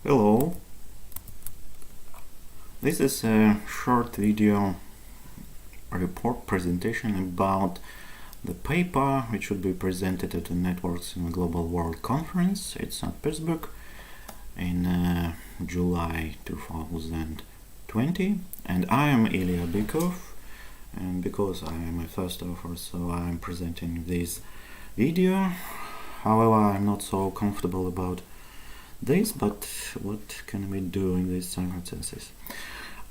Hello, this is a short video report presentation about the paper which will be presented at the Networks in the Global World Conference. It's at Pittsburgh in July 2020, and I am Илья Bыкov, and because I am a first author, so I am presenting this video. However, I'm not so comfortable about this, but what can we do in these circumstances?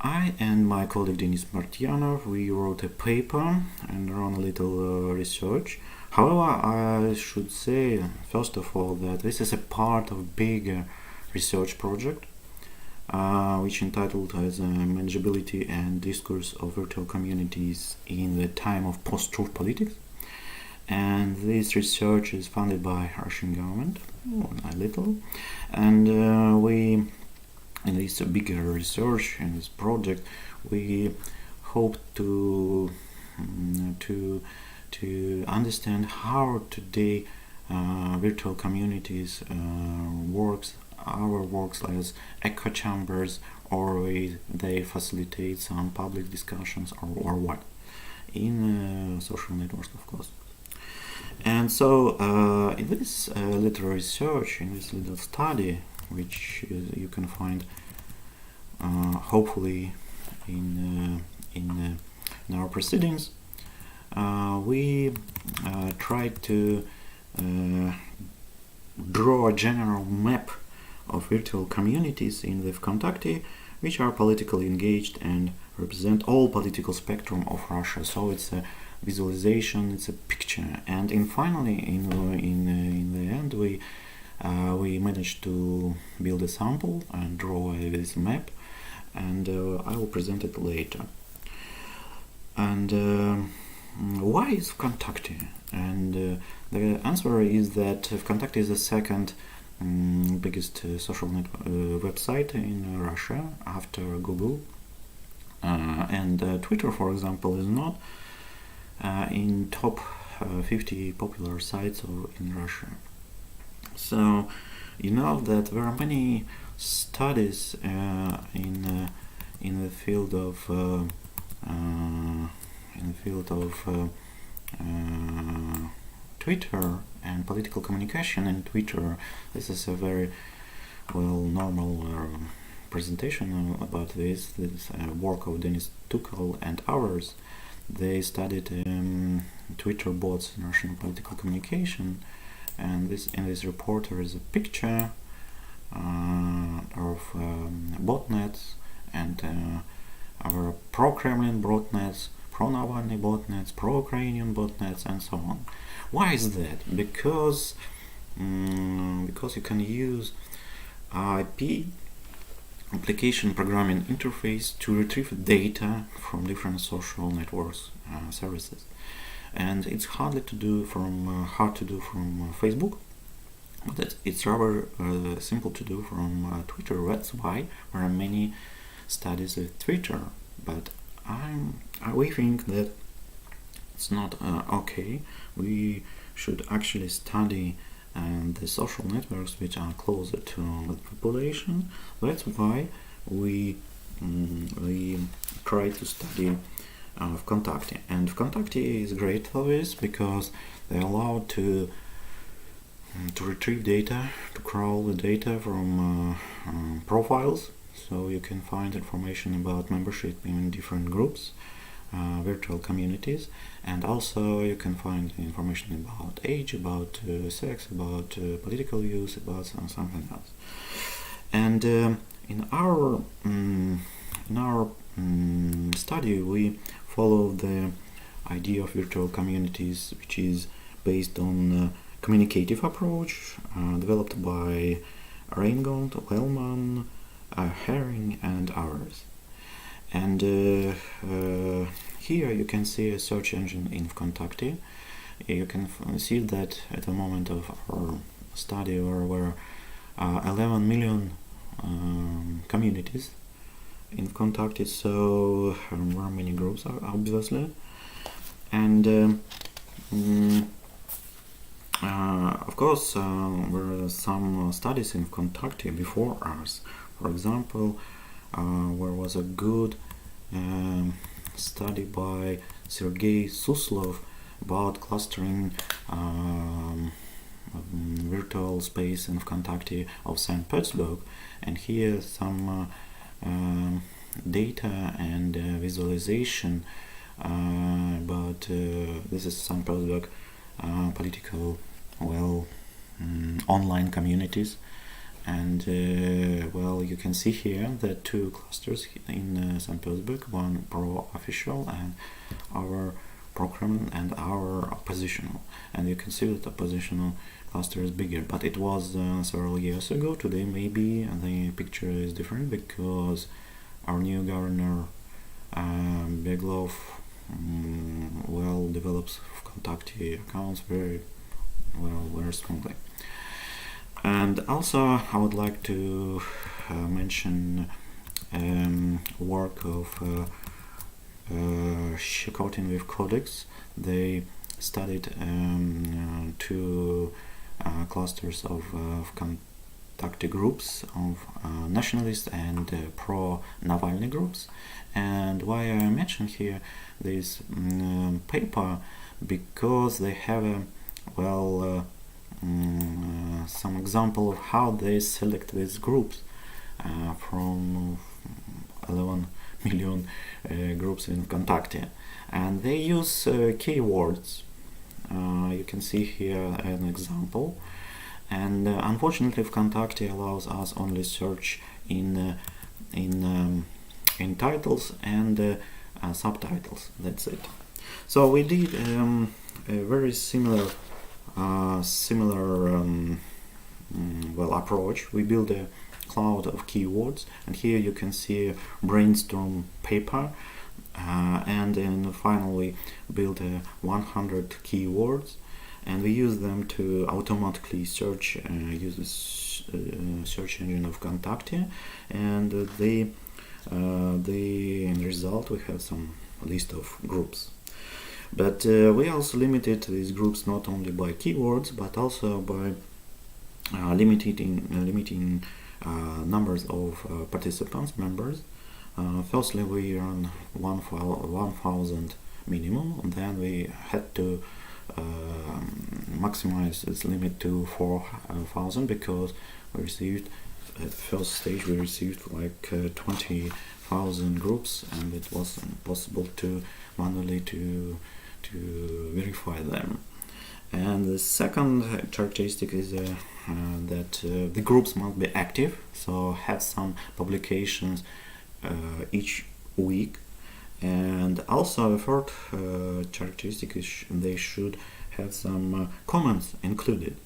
I and my colleague Denis Martyanov, we wrote a paper and run a little research. However, I should say, first of all, that this is a part of a bigger research project, which entitled as Manageability and Discourse of Virtual Communities in the Time of Post-Truth Politics. And this research is funded by Russian government, a little, and we, in this bigger research, in this project, we hope to understand how today virtual communities works as echo chambers, or they facilitate some public discussions, or what, in social networks, of course. And so in this little research, in this little study, which you can find hopefully in our proceedings, we tried to draw a general map of virtual communities in the Vkontakte, which are politically engaged and represent all political spectrum of Russia. So it's a visualization, it's a picture, and finally in the end we managed to build a sample and draw this map, and I will present it later. And why is Vkontakte? And the answer is that Vkontakte is the second biggest social website in Russia after Google, and Twitter, for example, is not in top 50 popular sites in Russia. So you know that there are many studies in the field of Twitter and political communication in Twitter. This is a very normal presentation about this work of Denis Tuchel and others. They studied Twitter bots in Russian political communication, and in this report there is a picture of botnets and our pro-Kremlin botnets, pro-Navalny botnets, pro-Ukrainian botnets, and so on. Why is that? Because you can use IP application programming interface to retrieve data from different social networks services, and it's hard to do from Facebook, but it's rather simple to do from Twitter. That's why there are many studies with Twitter, but we think that it's not okay. We should actually study the social networks which are closer to the population. That's why we try to study Vkontakte. And Vkontakte is great for this because they allow to retrieve data, to crawl the data from profiles, so you can find information about membership in different groups, virtual communities, and also you can find information about age, about sex, about political views, about something else. And in our study, we follow the idea of virtual communities, which is based on communicative approach developed by Reingold, Lellman, Herring, and others. And here you can see a search engine in Vkontakte. You can see that at the moment of our study there were 11 million communities in Vkontakte, so there are many groups, obviously. And Of course, there are some studies in Kontakte before us. For example, there was a good study by Sergei Suslov about clustering virtual space in Kontakte of St. Petersburg, and here some data and visualization about this is St. Petersburg political online communities, and you can see here the two clusters in St. Petersburg, one pro-official and our program and our oppositional, and you can see that the oppositional cluster is bigger, but it was several years ago. Today maybe the picture is different because our new governor Beglov develops Kontakte accounts very strongly. And also I would like to mention work of Shikotin with Codex. They studied two clusters of Kontakte groups of nationalist and pro-Navalny groups. And why I mention here this paper, because they have some example of how they select these groups from 11 million groups in Kontakte, and they use keywords. You can see here an example, and unfortunately Kontakte allows us only search in titles and subtitles. That's it. So we did a very similar approach. We built a cloud of keywords, and here you can see a brainstorm paper, and then finally built 100 keywords, and we use them to automatically search use the search engine of Kontakte, and the end result we have some list of groups. But we also limited these groups not only by keywords but also by limiting numbers of participants, members. Firstly, we run 1,000 minimum, and then we had to maximize this limit to 4,000 because we received at first stage we received like 20,000 groups, and it wasn't possible to manually to verify them. And the second characteristic is that the groups must be active, so have some publications each week. And also a third characteristic is they should have some comments included,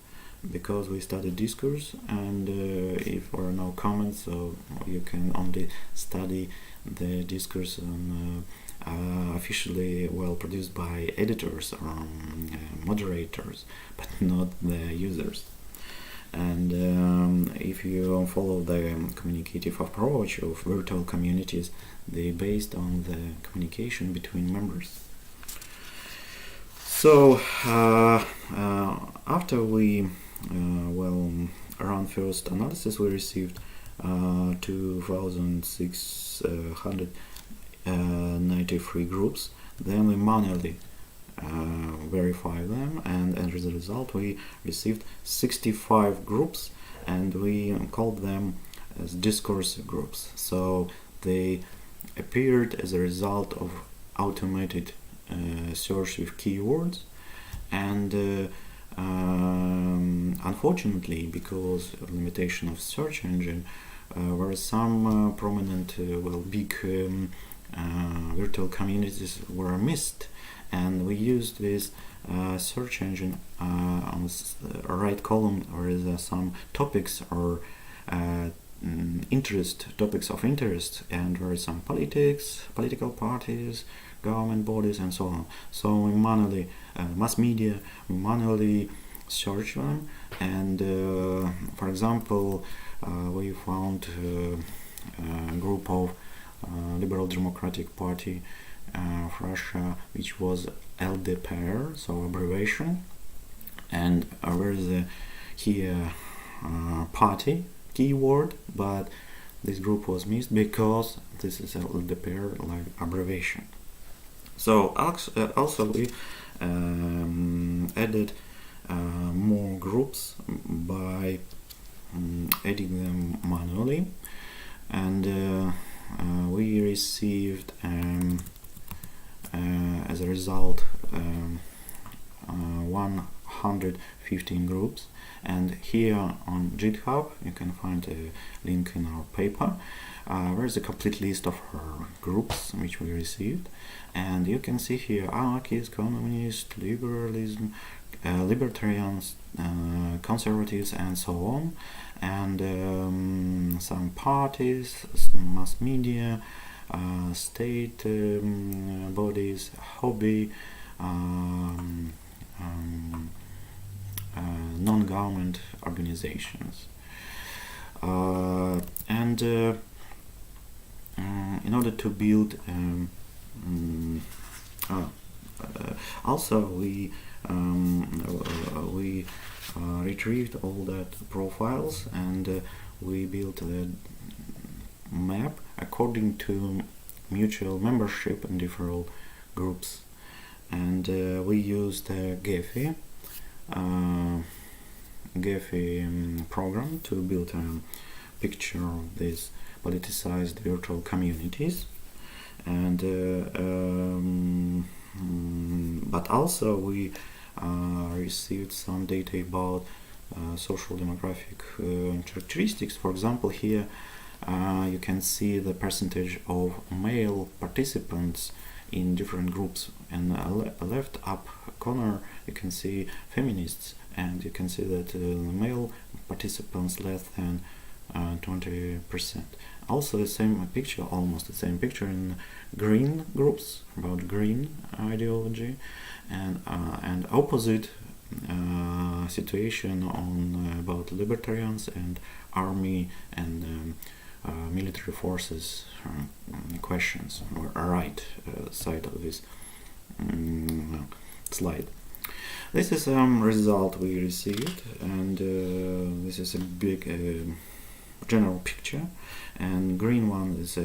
because we studied discourse, and if there are no comments, so you can only study the discourse officially produced by editors or moderators, but not the users. And if you follow the communicative approach of virtual communities, they based on the communication between members. So after we around first analysis, we received 2,693 groups. Then we manually verify them, and as a result we received 65 groups, and we called them as discourse groups. So they appeared as a result of automated search with keywords, and unfortunately, because of limitation of search engine, where some prominent big virtual communities were missed, and we used this search engine on the right column where there are some topics or topics of interest, and there are some political parties, government bodies, and so on. So we manually mass media, we manually search them, and for example we found a group of Liberal Democratic Party of Russia, which was LDPR, so abbreviation, and there is here party keyword, but this group was missed because this is a LDPR like abbreviation. So also we added more groups by adding them manually, and we received as a result 115 groups, and here on GitHub you can find a link in our paper where is a complete list of groups which we received, and you can see here anarchists, communists, liberalism, libertarians, conservatives, and so on, and some parties, mass media, state bodies, hobby, non-government organizations, and in order to build also we retrieved all that profiles, and we built a map according to mutual membership in different groups, and we used Gephi program to build a picture of these politicized virtual communities, and but also we received some data about social demographic characteristics. For example, here you can see the percentage of male participants in different groups. In the left up corner you can see feminists, and you can see that the male participants less than 20%. Also the same picture, almost the same picture in green groups, about green ideology, and opposite situation on about libertarians and army and military forces questions, or right side of this slide. This is result we received, and this is a big general picture, and green one is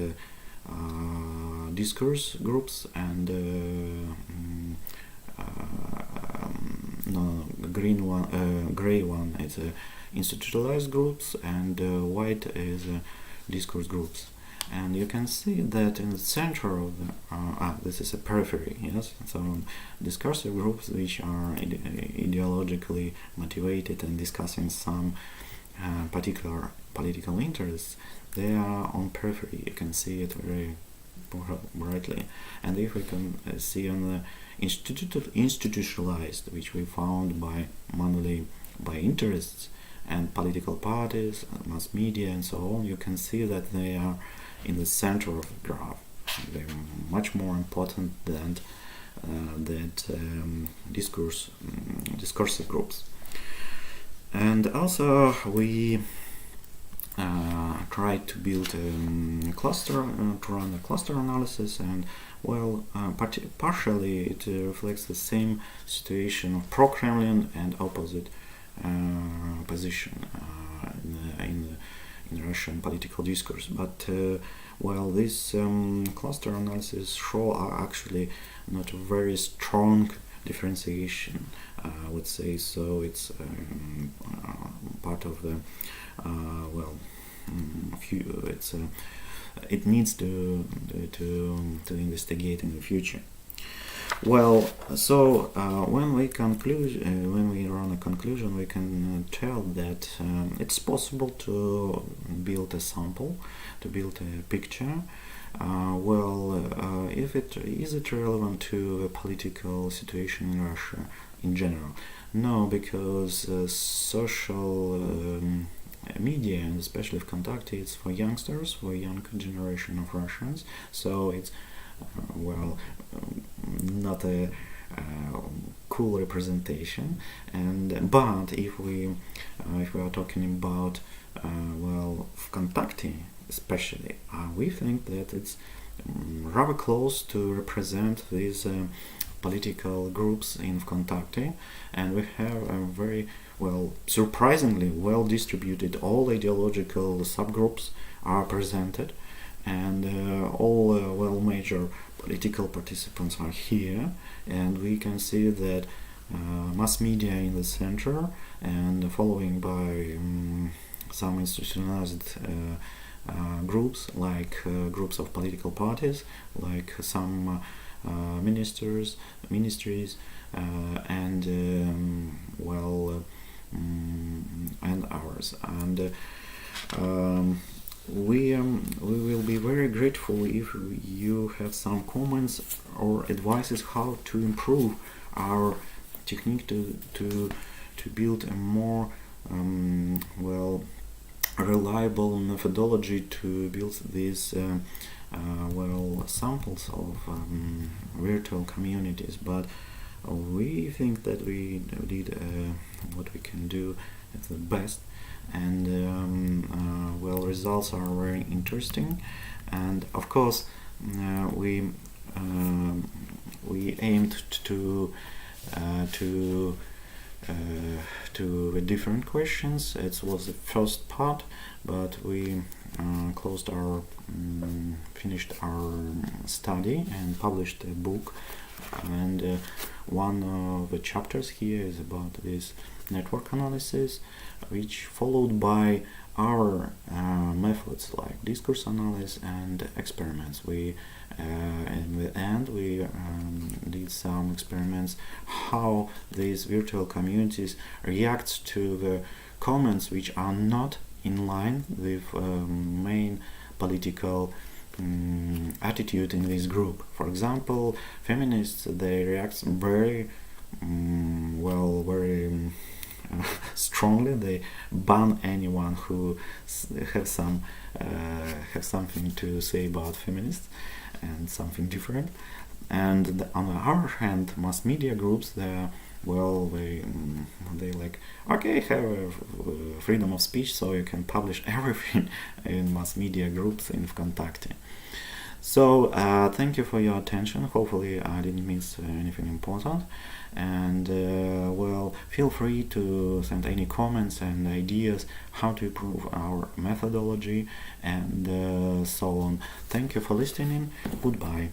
discourse groups, and gray one is institutionalized groups, and white is discourse groups. And you can see that in the center of the this is a periphery, yes, so discursive groups which are ideologically motivated and discussing some particular political interests, they are on periphery. You can see it very brightly. And if we can see on the institutionalized, which we found by manually by interests and political parties, mass media, and so on, you can see that they are in the center of the graph. They're much more important than discursive groups. And also we tried to build a cluster, to run a cluster analysis, and well, partially it reflects the same situation of pro-Kremlin and opposite position in Russian political discourse. But well, this cluster analysis show actually not a very strong differentiation, I would say. So it's part of the it needs to investigate in the future. Well, so when we run a conclusion, we can tell that it's possible to build a sample, to build a picture. If it is it relevant to a political situation in Russia in general? No, because social media, and especially Vkontakte, it's for youngsters, for young generation of Russians. So it's not a cool representation. And but if we are talking about Vkontakte especially, we think that it's rather close to represent this political groups in Vkontakte, and we have a very surprisingly well distributed. All ideological subgroups are presented, and all major political participants are here, and we can see that mass media in the center, and following by some institutionalized groups, like groups of political parties, like some ministries, and and ours. And we will be very grateful if you have some comments or advices how to improve our technique to build a more reliable methodology to build these samples of virtual communities. But we think that we did what we can do at the best, and results are very interesting. And of course we aimed to different questions. It was the first part, but we finished our study and published a book, and one of the chapters here is about this network analysis, which followed by our methods like discourse analysis and experiments. We in the end we did some experiments how these virtual communities react to the comments which are not in line with main political attitude in this group. For example, feminists, they react very strongly. They ban anyone who have something to say about feminists and something different. And on the other hand, mass media groups, they like, okay, have freedom of speech, so you can publish everything in mass media groups in Vkontakte. So thank you for your attention. Hopefully I didn't miss anything important, and feel free to send any comments and ideas how to improve our methodology and so on. Thank you for listening. Goodbye.